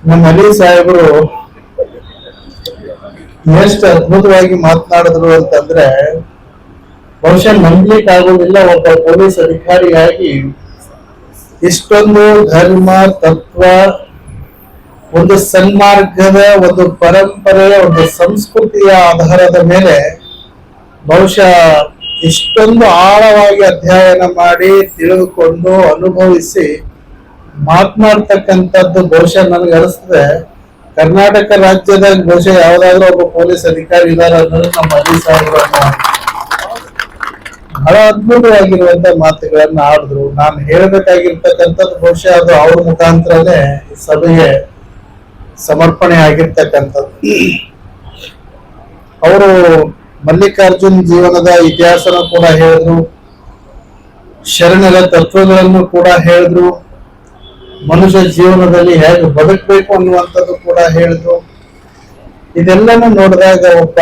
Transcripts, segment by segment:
ನಮ್ಮ ಅಲಿ ಸಾಹೇಬರು ಎಷ್ಟು ಅದ್ಭುತವಾಗಿ ಮಾತನಾಡಿದ್ರು ಅಂತಂದ್ರೆ ಬಹುಶಃ ನಂಬಲಿಕ್ಕೆ ಆಗುವುದಿಲ್ಲ. ಒಬ್ಬ ಪೊಲೀಸ್ ಅಧಿಕಾರಿಯಾಗಿ ಇಷ್ಟೊಂದು ಧರ್ಮ ತತ್ವ, ಒಂದು ಸನ್ಮಾರ್ಗದ, ಒಂದು ಪರಂಪರೆಯ, ಒಂದು ಸಂಸ್ಕೃತಿಯ ಆಧಾರದ ಮೇಲೆ ಬಹುಶಃ ಇಷ್ಟೊಂದು ಆಳವಾಗಿ ಅಧ್ಯಯನ ಮಾಡಿ ತಿಳಿದುಕೊಂಡು ಅನುಭವಿಸಿ ಮಾತನಾಡ್ತಕ್ಕಂಥದ್ದು ಬಹುಶಃ ನನಗೆ ಅನಿಸ್ತದೆ ಕರ್ನಾಟಕ ರಾಜ್ಯದ ಬಹುಶಃ ಯಾವ್ದಾದ್ರು ಒಬ್ಬ ಪೊಲೀಸ್ ಅಧಿಕಾರಿ ಇದಾರೆ ಅನ್ನೋದು ನಮ್ಮ ಅಲಿ ಸಾಹೇಬರು ಬಹಳ ಅದ್ಭುತವಾಗಿರುವಂತ ಮಾತುಗಳನ್ನ ಆಡಿದ್ರು. ನಾನು ಹೇಳ್ಬೇಕಾಗಿರ್ತಕ್ಕಂಥದ್ದು ಬಹುಶಃ ಅದು ಅವ್ರ ಮುಖಾಂತರನೇ ಸಭೆಗೆ ಸಮರ್ಪಣೆ ಆಗಿರ್ತಕ್ಕಂಥದ್ದು. ಅವರು ಮಲ್ಲಿಕಾರ್ಜುನ್ ಜೀವನದ ಇತಿಹಾಸನ ಕೂಡ ಹೇಳಿದ್ರು, ಶರಣರ ತತ್ವಗಳನ್ನು ಕೂಡ ಹೇಳಿದ್ರು, ಮನುಷ್ಯ ಜೀವನದಲ್ಲಿ ಹೇಗೆ ಬದುಕಬೇಕು ಅನ್ನುವಂಥದ್ದು ಕೂಡ ಹೇಳಿದ್ರು. ಇದೆಲ್ಲನೂ ನೋಡಿದಾಗ ಒಬ್ಬ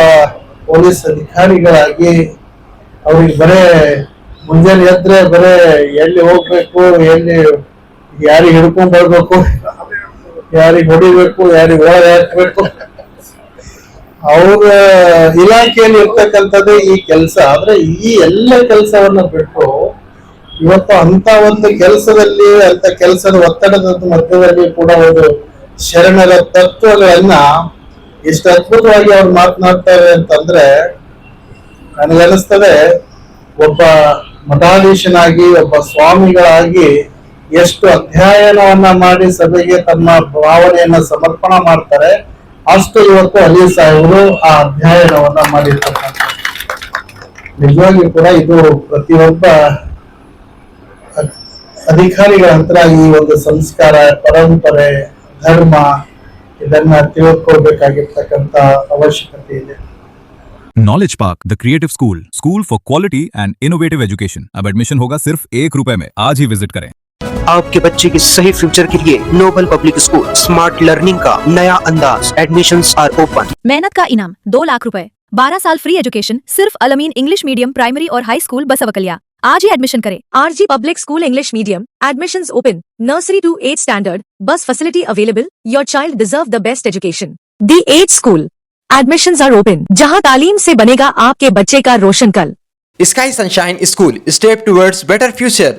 ಪೊಲೀಸ್ ಅಧಿಕಾರಿಗಳಾಗಿ ಅವ್ರಿಗೆ ಬರೇ ಮುಂಜಾನೆ ಎದ್ರೆ ಬರೇ ಎಲ್ಲಿ ಹೋಗ್ಬೇಕು, ಎಲ್ಲಿ ಯಾರಿಗೆ ಹಿಡ್ಕೊಂಡ್ ಬರ್ಬೇಕು, ಯಾರಿಗೆ ಹೊಡಿಬೇಕು, ಯಾರಿಗೆ ಒಳಗೆ ಹಾಕ್ಬೇಕು, ಅವ್ರ ಇಲಾಖೆಯಲ್ಲಿ ಇರ್ತಕ್ಕಂಥದ್ದೇ ಈ ಕೆಲಸ. ಆದ್ರೆ ಈ ಎಲ್ಲ ಕೆಲಸವನ್ನ ಬಿಟ್ಟು ಇವತ್ತು ಅಂತ ಒಂದು ಕೆಲಸದಲ್ಲಿ, ಅಂತ ಕೆಲಸದ ಒತ್ತಡದ ಮಧ್ಯದಲ್ಲಿ ಕೂಡ ಒಂದು ಶರಣರ ತತ್ವಗಳನ್ನ ಎಷ್ಟು ಅದ್ಭುತವಾಗಿ ಅವ್ರು ಮಾತನಾಡ್ತಾರೆ ಅಂತಂದ್ರೆ ನನಗನ್ನಿಸ್ತದೆ ಒಬ್ಬ ಮಠಾಧೀಶನಾಗಿ, ಒಬ್ಬ ಸ್ವಾಮಿಗಳಾಗಿ ಎಷ್ಟು ಅಧ್ಯಯನವನ್ನ ಮಾಡಿ ಸಭೆಗೆ ತಮ್ಮ ಭಾವನೆಯನ್ನ ಸಮರ್ಪಣೆ ಮಾಡ್ತಾರೆ, ಅಷ್ಟು ಇವತ್ತು ಅಲಿ ಸಾಹೇಬರು ಆ ಅಧ್ಯಯನವನ್ನ ಮಾಡಿರ್ತಕ್ಕಂಥ. ನಿಜವಾಗಿಯೂ ಕೂಡ ಇದು ಪ್ರತಿಯೊಬ್ಬ ಅಧಿಕಾರಿಗಳ ಹತ್ರ ಈ ಒಂದು ಸಂಸ್ಕಾರ, ಪರಂಪರೆ, ಧರ್ಮ ಇದನ್ನ ತಿಳ್ಕೊಳ್ಬೇಕಾಗಿರ್ತಕ್ಕಂಥ ಅವಶ್ಯಕತೆ ಇದೆ. Knowledge park the creative school for quality and innovative education. अब एडमिशन होगा सिर्फ ₹1 में। आज ही विजिट करें। आपके बच्चे के सही फ्यूचर के लिए noble public school smart learning का नया अंदाज। Admissions are open. मेहनत का इनाम ₹2,00,000, 12 साल फ्री एजुकेशन सिर्फ अलमीन इंग्लिश मीडियम प्राइमरी और हाई स्कूल बसवकलिया। आज ही एडमिशन करें। RG public school English medium admissions open. Nursery to 8th standard bus facility available. Your child deserve the best education. The 8th school admissions are open, जहां तालीम से बनेगा आपके बच्चे का रोशन कल। Sky Sunshine School, step towards better future.